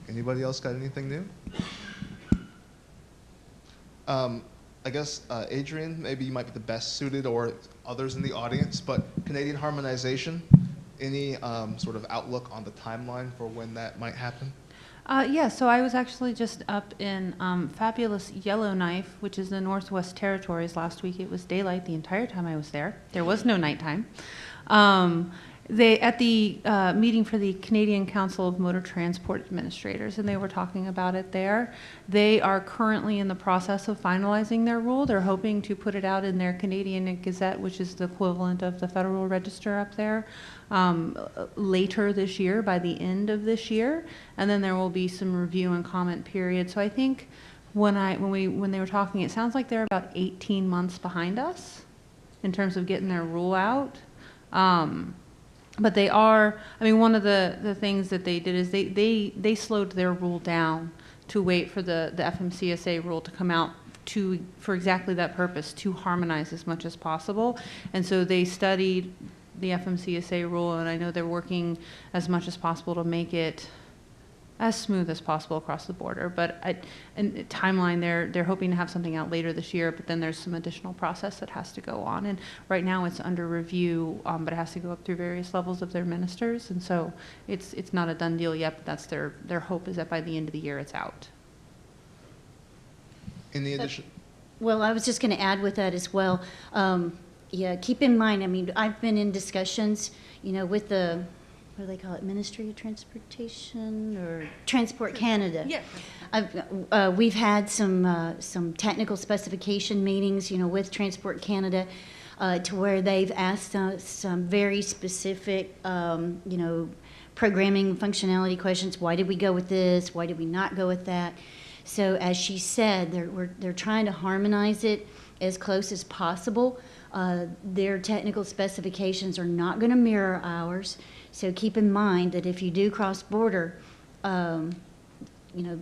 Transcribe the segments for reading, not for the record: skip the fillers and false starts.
Anybody else got anything new? I guess, Adrian, maybe you might be the best suited, or others in the audience, but Canadian harmonization, any sort of outlook on the timeline for when that might happen? Yeah, so I was actually just up in fabulous Yellowknife, which is the Northwest Territories last week. It was daylight the entire time I was there. There was no nighttime. They at the meeting for the Canadian Council of Motor Transport Administrators, and they were talking about it there. They are currently in the process of finalizing their rule. They're hoping to put it out in their Canadian Gazette, which is the equivalent of the Federal Register up there, later this year, by the end of this year, and then there will be some review and comment period. So I think when they were talking, it sounds like they're about 18 months behind us in terms of getting their rule out. But they are, I mean, one of the things that they did is they slowed their rule down to wait for the FMCSA rule to come out for exactly that purpose, to harmonize as much as possible. And so they studied the FMCSA rule, and I know they're working as much as possible to make it as smooth as possible across the border. But in timeline, they're hoping to have something out later this year, but then there's some additional process that has to go on. And right now it's under review, but it has to go up through various levels of their ministers. And so it's not a done deal yet, but that's their hope, is that by the end of the year it's out. Any addition? Well, I was just going to add with that as well. Yeah, keep in mind, I mean, I've been in discussions, with the, what do they call it, Ministry of Transportation or Transport Canada. Yeah. We've had some technical specification meetings, with Transport Canada, to where they've asked us some very specific, programming functionality questions. Why did we go with this? Why did we not go with that? So as she said, they're trying to harmonize it as close as possible. Their technical specifications are not going to mirror ours. So keep in mind that if you do cross-border,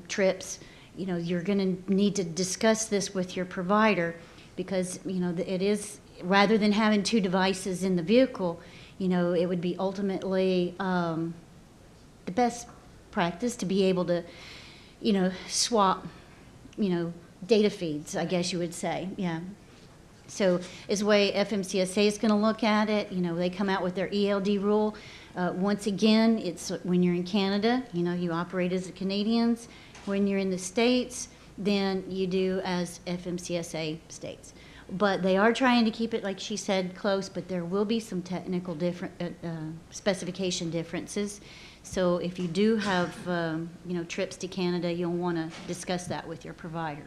trips, you're going to need to discuss this with your provider, because, it is, rather than having two devices in the vehicle, it would be ultimately the best practice to be able to, swap, data feeds, I guess you would say, yeah. So as the way FMCSA is going to look at it, they come out with their ELD rule. Once again, it's when you're in Canada, you operate as the Canadians. When you're in the States, then you do as FMCSA states. But they are trying to keep it, like she said, close, but there will be some technical specification differences. So if you do have, trips to Canada, you'll want to discuss that with your provider.